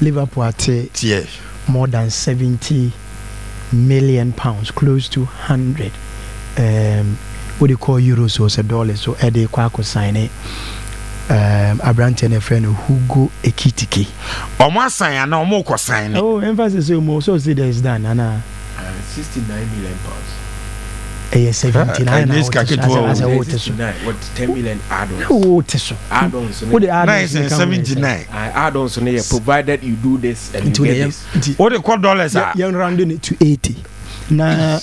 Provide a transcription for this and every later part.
Liverpool at more than 70 million pounds, close to 100 what do you call euros or dollars, so Eddie Kwako sign it. A branch and a friend Hugo Ekitike. Almost sign, no more sign. Oh, emphasis more so see there's done, and 69 million pounds. 79 as what 10 million add-ons. Oh, add-ons. What the add-ons? 79. Add-ons on here, provided you do this and you get this. What the $dollars are? You're rounding it to 80. Now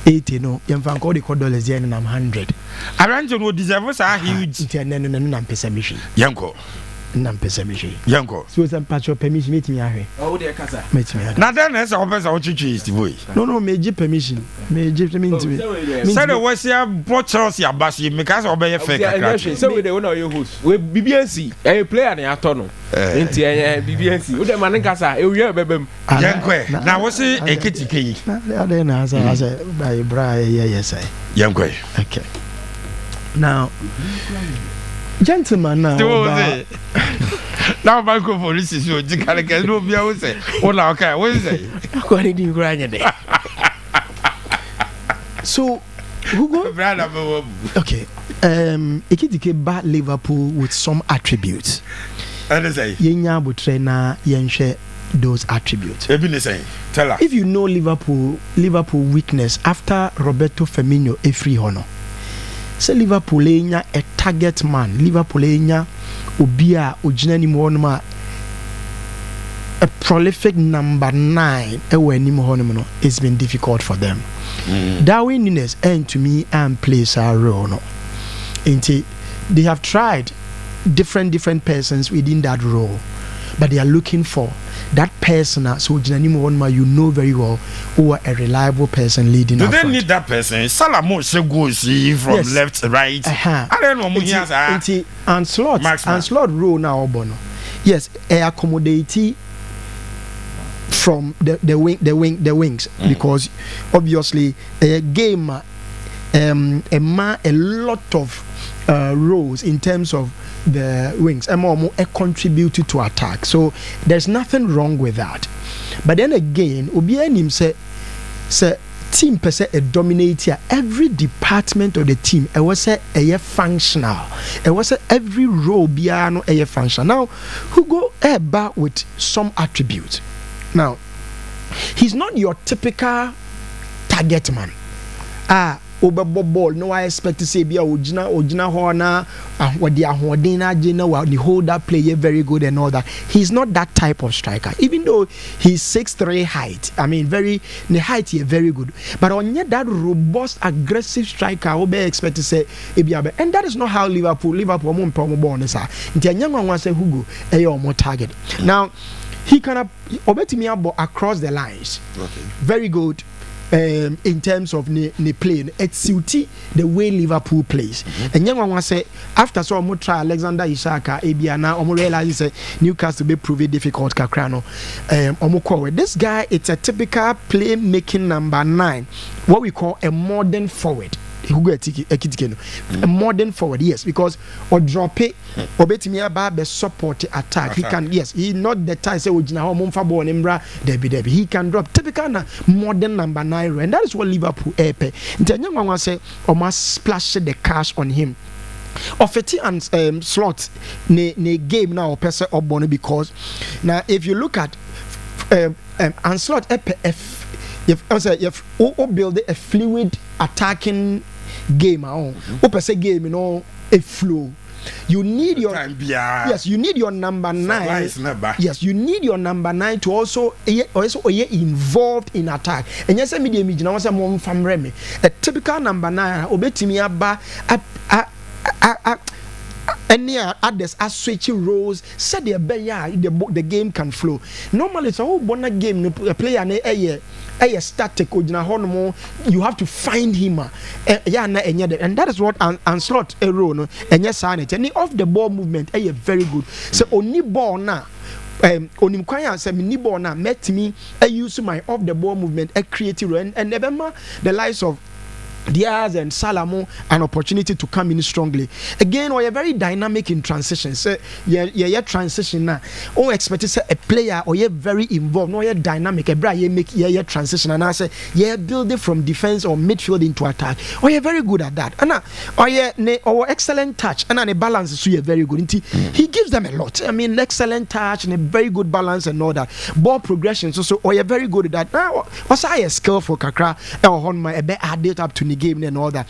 80 no. You're from call the $dollars here and I'm 100. Arrange would deserve us a huge. Yanko. Yanko. So some patch of permission meet me here. Oh, dear Casa. Meet me. Now then, as a officer, what you choose the boy. No, major permission. Major permission. Said it was your botchers, your bassy, because obey a fake. So we don't know your host. We BBNC, a player in your tunnel. Into BBNC. What the man in Casa, you hear, baby. Yanko. Now, what's it? Ekitike. Then I said, by Brian, yes, I. Yanko. Okay. Now, gentlemen, now. Now, my police is you can't get no be able to say. What okay, what is it? According to Grania. So, Hugo, okay, Ekitike bat Liverpool with some attributes. And say, Yenya would trainer Yenche those attributes. Tell her. If you know Liverpool weakness after Roberto Firmino a free honor. Say Liverpool enya a target man. Liverpool enya obia ojinani mo a prolific number 9 ewe ni mo no. It's been difficult for them. Darwin Nunes and to me and plays a role no. They have tried different persons within that role, but they are looking for that person. So you know very well who are a reliable person leading. Do they need that person? Salamo goes from yes. Left to right. I don't know. And slot role now bono. Yes, accommodate from the wings because obviously a game a lot of roles in terms of the wings a contributed to attack, so there's nothing wrong with that. But then again Obianim say team per se a dominator every department of the team. It was a functional. It was every role biano a functional. Now Hugo back with some attributes. Now he's not your typical target man. Over ball, no, I expect to say be a Ojina Horna, what the Ahwadina Jina, the hold that player very good and all that. He's not that type of striker, even though he's 6'3" height. I mean, the height here very good. But on yet that robust, aggressive striker, I will be expect to say, and that is not how Liverpool won't promo bonus. The young one wants to say Hugo, a more target. Now, he can obey me across the lines. Okay. Very good. In terms of the playing, it's suited the way Liverpool plays. And young one say after so much try Alexander Ishaka, Abiana, Omo realize say Newcastle be proved difficult. Kakrano, this guy, it's a typical play-making number 9, what we call a modern forward. Hugo Ekitike, a modern forward, yes, because or drop it or bet me about the support attack. He can, yes, he not the type say Ojina Mumfabo Nimbra Debbie. He can drop typical modern number 9, and that is what Liverpool epe. Then one say or must splash the cash on him. Offeti and slot ne game now person or bono because now if you look at and slot if build a fluid attacking game game a flow. You need your yes, you need your number 9. Yes, you need your number 9 to also involved in attack. And yes, media now was a from Remy. A typical number 9 obetimi aba any others are switching roles, said the game can flow. Normally it's a whole bonus game, a player a static you have to find him and that is what Anslot a role and yes and off the ball movement very good. So only ball now onim kwanya say me ball now met me I use my off the ball movement a creative and remember the likes of Diaz and Salamo an opportunity to come in strongly. Again, or you're very dynamic in transition. So yeah, transition now. Or expect to say a player or you're very involved. No, you're dynamic. A bra you make yeah transition and I say yeah build it from defense or midfield into attack. Or you're very good at that. And or yeah or excellent touch and a balance so you're very good. He gives them a lot. I mean excellent touch and a very good balance and all that. Ball progression so or you're very good at that. Now what's I skill for Kakra or on my add it up to game and all that.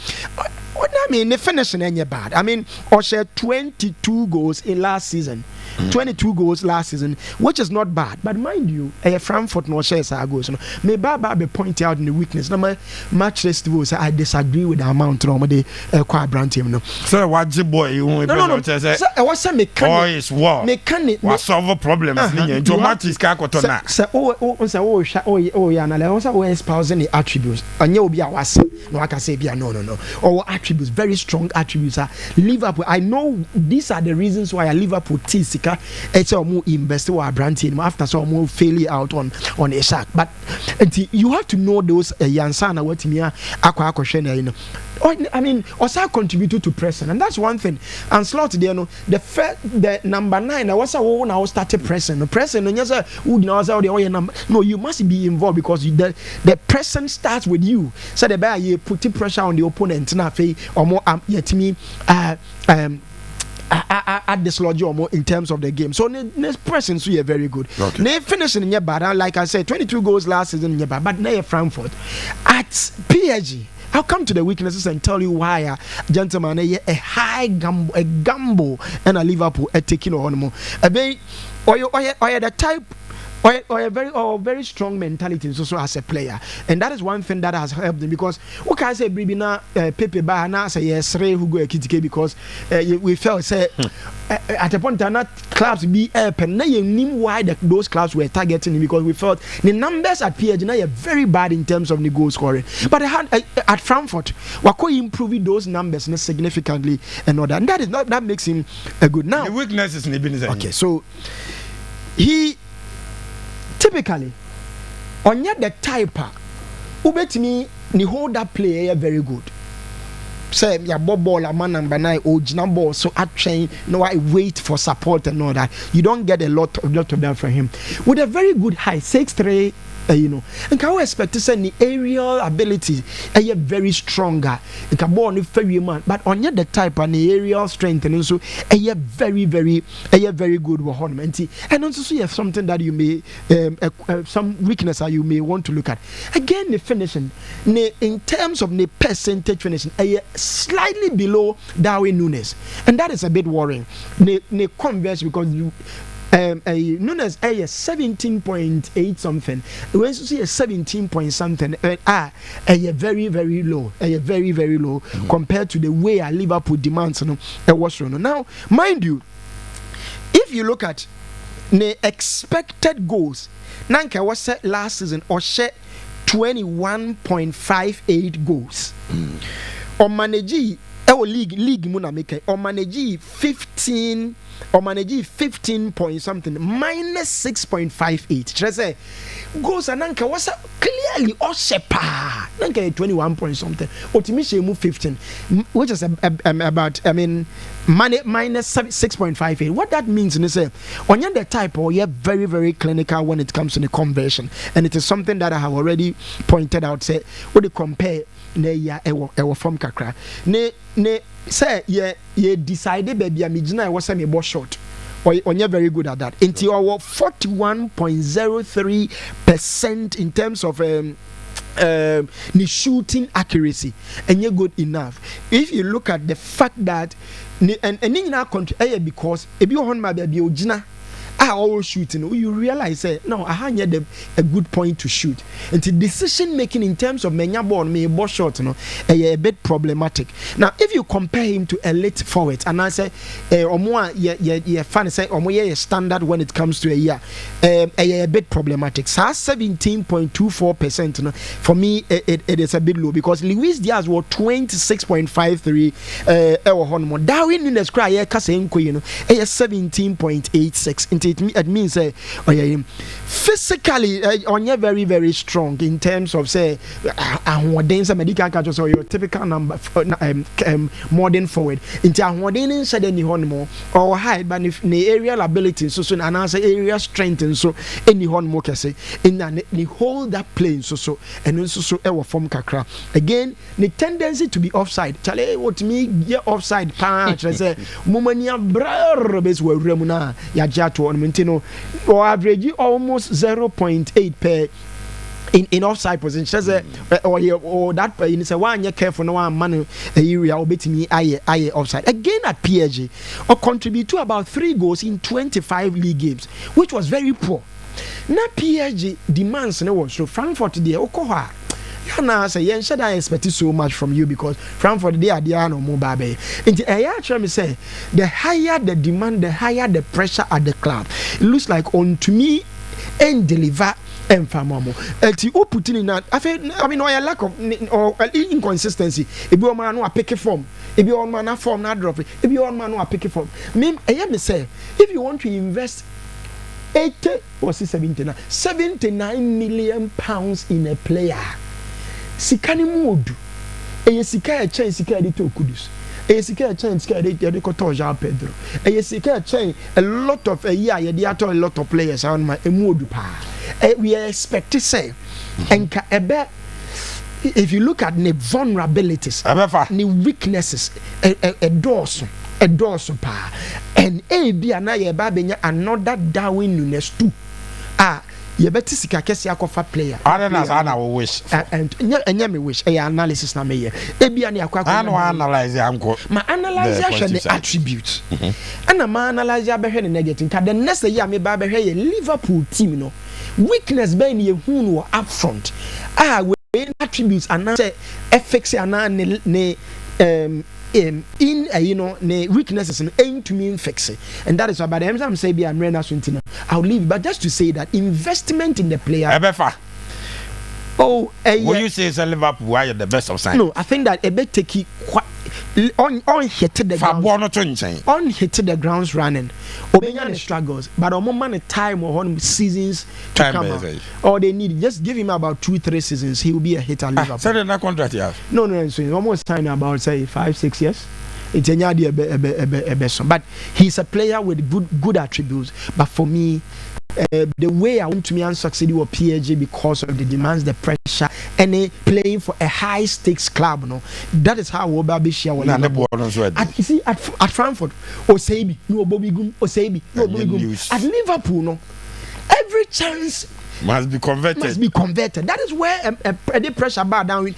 I mean, the finishing ain't bad. I mean, Osher 22 goals in last season. 22 goals last season, which is not bad. But mind you, Frankfurt no shares are goals. May Baba be pointed out in the weakness. No, my match list was I disagree with the amount of the quadrant team. No, so what the boy you want? No. So I was saying mechanic. Is war. Mechanic. What solve problems? Your match is kakotona. So yeah, na le also espousing the attributes. Anya obi awase. No, I can say no. Or attributes, very strong attributes. Liverpool. I know these are the reasons why Liverpool team. It's a more invest or brand team after some more failure out on a sack. But you have to know those Yansana what me I mean, also contributed to pressing, and that's one thing. And Slot there, no, the number 9. I was now started pressing. And yes, no, you must be involved because the pressing starts with you. So the bear you put pressure on the opponent. Now, or more yet me at this lodge or more in terms of the game. So next pressing so you're very good. Okay. They finishing in your bad, like I said, 22 goals last season in your bad, but now Frankfurt at PSG. I'll come to the weaknesses and tell you why, gentlemen, a high gamble and a Liverpool taking on more. A very or the type. Or a very strong mentality also as a player, and that is one thing that has helped them because what can I say, Bribina Pepe Bahana say yes, Hugo Ekitike because we felt say at a point that clubs be up and now you knew why those clubs were targeting him because we felt the numbers at PSG now are very bad in terms of the goal scoring, but they had at Frankfurt we could improve those numbers significantly and all that, and that makes him a good now. The weakness is okay, so he. Typically, on the type, ubetimi ni hold that player very good. Say ya ball a man number 9 original ball so at train no I wait for support and all that. You don't get a lot of that from him. With a very good height, 6'3", and can we expect to say the aerial ability very stronger. It can ball on very man, but on the type and the aerial strength and also very good with and also you have something that you may some weakness that you may want to look at. Again, the finishing in terms of the percentage finishing slightly below Darwin Núñez, and that is a bit worrying. The converse because you. Núñez 17.8 something. When you see a 17 point something, very low, very low compared to the way a Liverpool demands. Was now, mind you, if you look at the expected goals, Nanka was set last season or set 21.58 goals. Or manage league muna make or manage 15 point something minus 6.58. Just say goals and nanka was clearly or shepa nanka 21 point something. Optimism move 15, which is about minus 6.58. What that means is say on the type or you're very clinical when it comes to the conversion, and it is something that I have already pointed out. Say what you compare. From kakra ne say ye decided baby amigina was me boss short or you're very good at that into our 41.03% in terms of the shooting accuracy, and you're good enough. If you look at the fact that and in our country because if you on my baby ojina always shooting, you realize no, I had a good point to shoot. And the decision making in terms of menya ball me ball shot, a bit problematic. Now, if you compare him to elite forward, and I say, or more, fan say, or more standard when it comes to a year, a bit problematic. So 17.24%. For me, it is a bit low because Luis Diaz was 26.53. Darwin Núñez cry, 17.86. it means physically on very very strong in terms of say medical catch so your typical number modern forward into ahoden said any honmo or hide but if the aerial ability so and answer area strength and so any honmo can say in the hold that plane so and also so ever form kakra again the tendency to be offside chale what me get offside patch say mumania bra base we remuna ya jato on mentino or average almost 0.8 per in offside position or that you say one you careful no one man area or betimi aye offside again at PSG or contribute to about 3 goals in 25 league games which was very poor. Na PSG demands no was so Frankfurt there okoha yana say yen should I expect so much from you because Frankfurt they are there no more babe nti actually me say the higher the demand the higher the pressure at the club it looks like on to me and deliver and famamo eti o put in that I mean or lack of or inconsistency e be o man no pick form e be on man form na drop e be on man no pick form me say if you want to invest 80 or 79 million pounds in a player sikani modu sika chain sika de to kudus sika chain sika de ko to Jean Pedro sika chain a lot of a year ye a lot of players on my modu pa we are expect to say enka ebe if you look at the vulnerabilities the weaknesses a doorso pa and be na ye ba benya another Darwin Nunes too ye better sika kesi akofa player others ana we wish and enya me wish analysis na me ye bia na akwa analyze anko ma analyze the attributes ana ma analyze abehwe the negative ka the next year me ba behwe ye Liverpool team no weakness be na ye hu no up front we attributes ana say FX ana ne in the weaknesses and aim to mean fix it, and that is why by the time say be I'm I'll leave, but just to say that investment in the player. Will you say it's a Liverpool? Why are the best of sign? No, I think that a bit take on hit the ground. On hit the grounds running. Obeying struggles, but on man time or on seasons to come out. Or they need just give him about 2-3 seasons. He will be a hit at Liverpool. So that contract you have? No. So he's almost signed about say 5-6 years. It's a best, but he's a player with good attributes. But for me, the way I want to me and succeed with PSG because of the demands, the pressure, and playing for a high stakes club, no, that is how Obabi share. You see, at Frankfurt, Osebi, no Bobby Gum, Osebi, no Bobby Gum. At Liverpool, no, every chance must be converted. That is where the pressure bar Darwin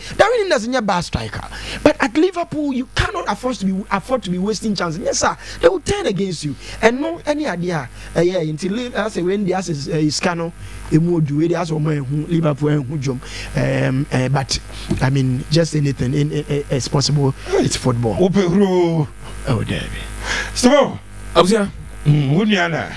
doesn't have a bad striker. But at Liverpool, you cannot afford to be wasting chances. Yes, sir. They will turn against you. And no any idea. Until I say when the ass is cano, the ass of Liverpool and jump. But I mean, just anything is possible. It's football. Oh, David. So, Observe. Wuniana.